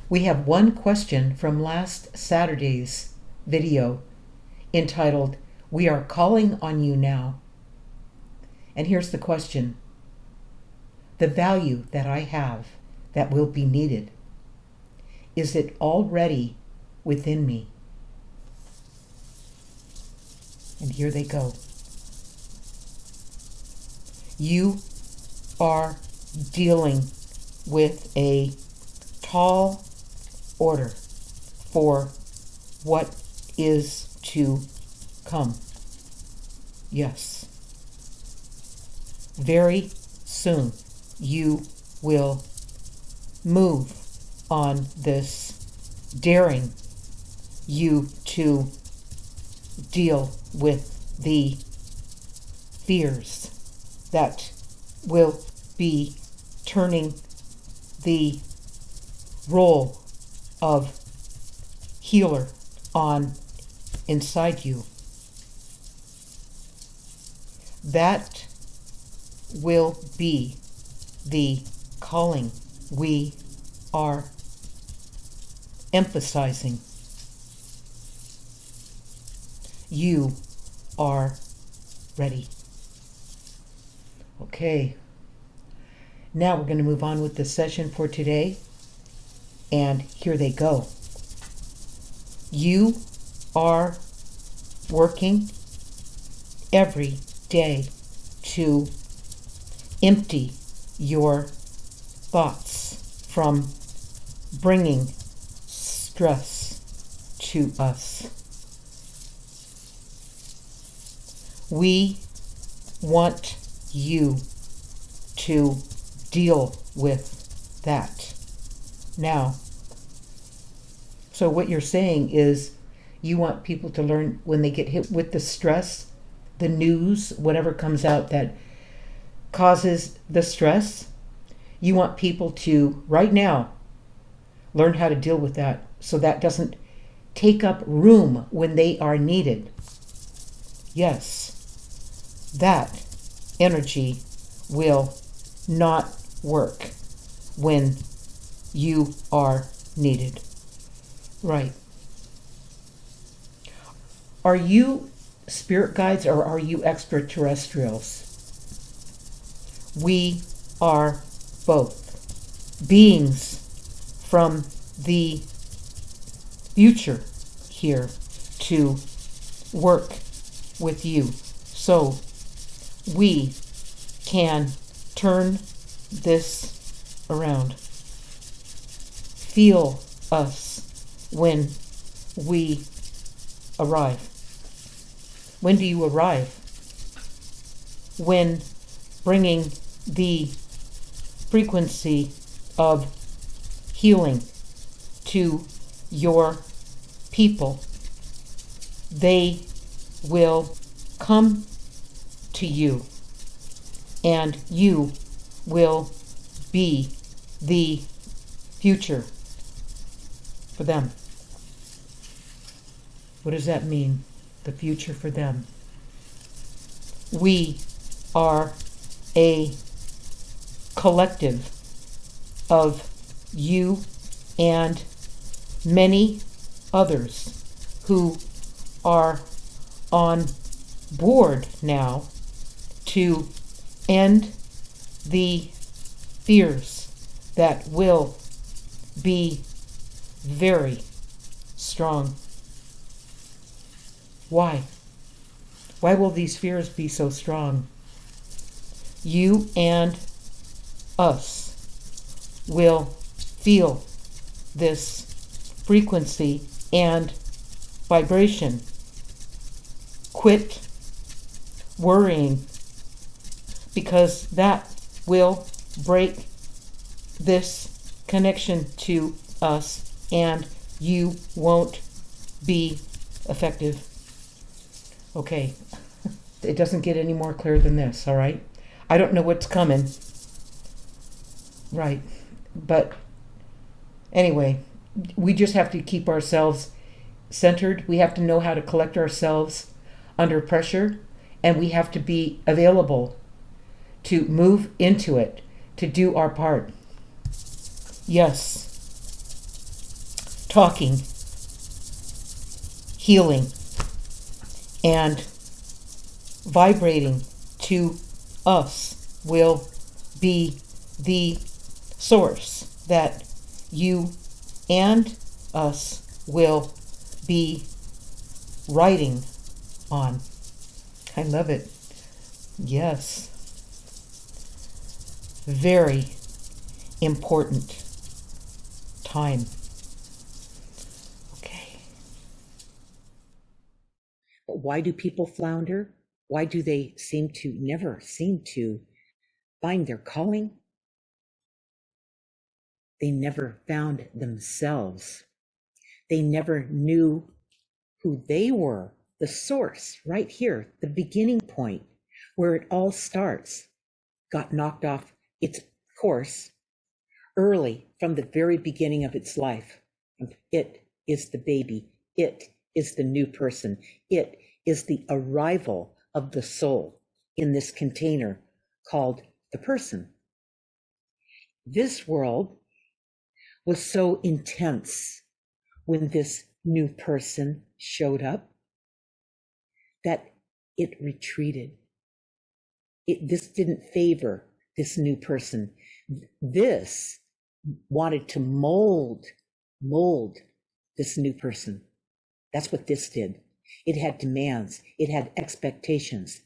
We have one question from last Saturday's video entitled, "We are calling on you now." And here's the question. The value that I have that will be needed, is it already within me? And here they go. You are dealing with a tall order for what is to come. Yes. Very soon you will move on this, daring you to deal with the fears that will be turning the role of healer on inside you. That will be the calling we are emphasizing. You are ready. Okay. Now we're going to move on with the session for today. And here they go. You are working every day to empty your thoughts from bringing stress to us. We want you to deal with that now. So what you're saying is you want people to learn when they get hit with the stress, the news, whatever comes out that causes the stress, you want people to, right now, learn how to deal with that so that doesn't take up room when they are needed. Yes, that energy will not work when you are needed. Right. Are you spirit guides or are you extraterrestrials? We are both beings from the future here to work with you so we can turn this around. Feel us when we arrive. When do you arrive? When bringing the frequency of healing to your people, they will come to you and you will be the future for them. What does that mean? The future for them. We are a collective of you and many others who are on board now to end the fears that will be very strong. Why? Why will these fears be so strong? You and us will feel this frequency and vibration. Quit worrying, because that will break this connection to us and you won't be effective. Okay, it doesn't get any more clear than this, all right? I don't know what's coming. Right, but anyway, we just have to keep ourselves centered. We have to know how to collect ourselves under pressure, and we have to be available to move into it, to do our part. Yes, talking, healing, and vibrating to us will be the source that you and us will be riding on. I love it. Yes. Very important time. Okay. But why do people flounder? Why do they never seem to find their calling? They never found themselves. They never knew who they were, the source, right here, the beginning point, where it all starts, got knocked off its course early from the very beginning of its life. It is the baby. It is the new person. It is the arrival of the soul in this container called the person. This world was so intense when this new person showed up that it retreated. This didn't favor this new person. This wanted to mold this new person. That's what this did. It had demands. It had expectations.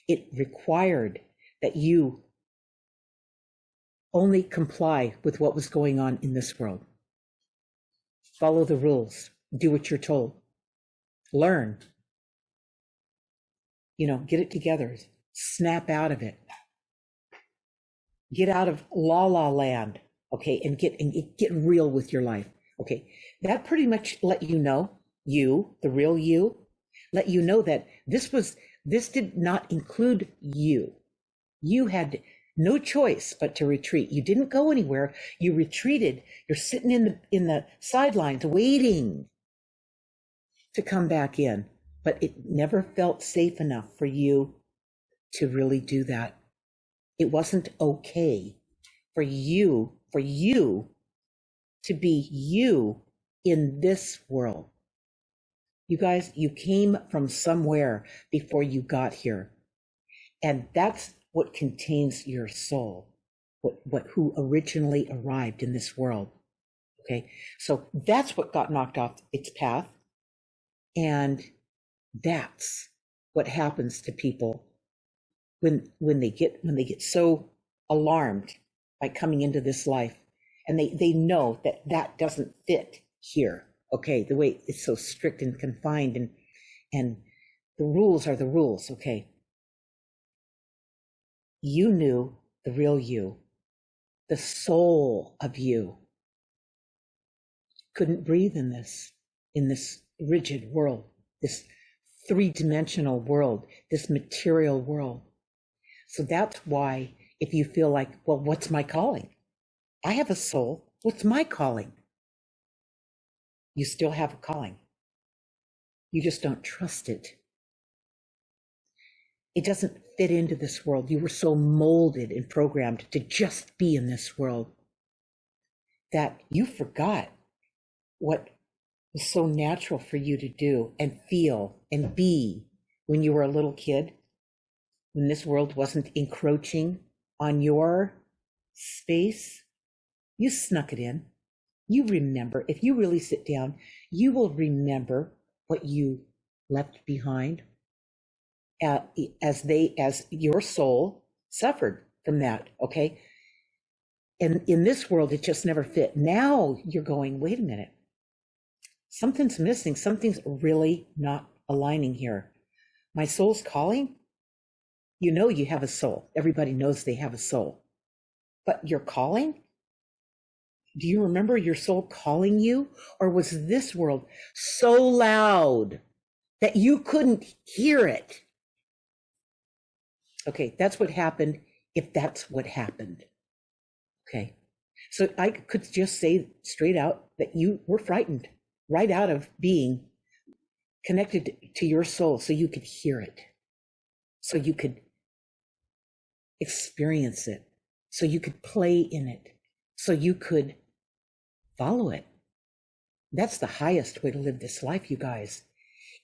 It required that you only comply with what was going on in this world. Follow the rules. Do what you're told. Learn. Get it together. Snap out of it. Get out of la la land, okay, and get real with your life. Okay. That pretty much let you know, the real you, let you know that this did not include you. You had no choice but to retreat. You didn't go anywhere. You retreated. You're sitting in the sidelines waiting to come back in, but it never felt safe enough for you to really do that. It wasn't okay for you to be you in this world. You guys, you came from somewhere before you got here. And that's what contains your soul, who originally arrived in this world. Okay, so that's what got knocked off its path. And that's what happens to people when they get so alarmed by coming into this life, and they know that doesn't fit here. Okay, the way it's so strict and confined, and the rules are the rules. Okay, you knew the real you, the soul of you couldn't breathe in this rigid world, this three-dimensional world, this material world. So that's why, if you feel like, well, what's my calling? I have a soul. What's my calling? You still have a calling. You just don't trust it. It doesn't fit into this world. You were so molded and programmed to just be in this world that you forgot what was so natural for you to do and feel and be when you were a little kid, when this world wasn't encroaching on your space. You snuck it in. You remember. If you really sit down, you will remember what you left behind as your soul suffered from that. Okay. And in this world, it just never fit. Now you're going, wait a minute. Something's missing. Something's really not aligning here. My soul's calling. You have a soul. Everybody knows they have a soul. But your calling? Do you remember your soul calling you? Or was this world so loud that you couldn't hear it? Okay, that's what happened, if that's what happened. Okay, so I could just say straight out that you were frightened right out of being connected to your soul, so you could hear it, so you could experience it, so you could play in it, so you could follow it. That's the highest way to live this life, you guys,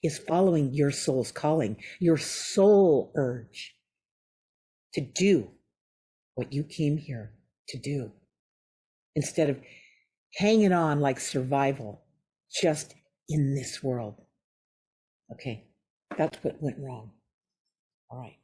is following your soul's calling, your soul urge to do what you came here to do, instead of hanging on like survival just in this world. Okay, that's what went wrong. All right.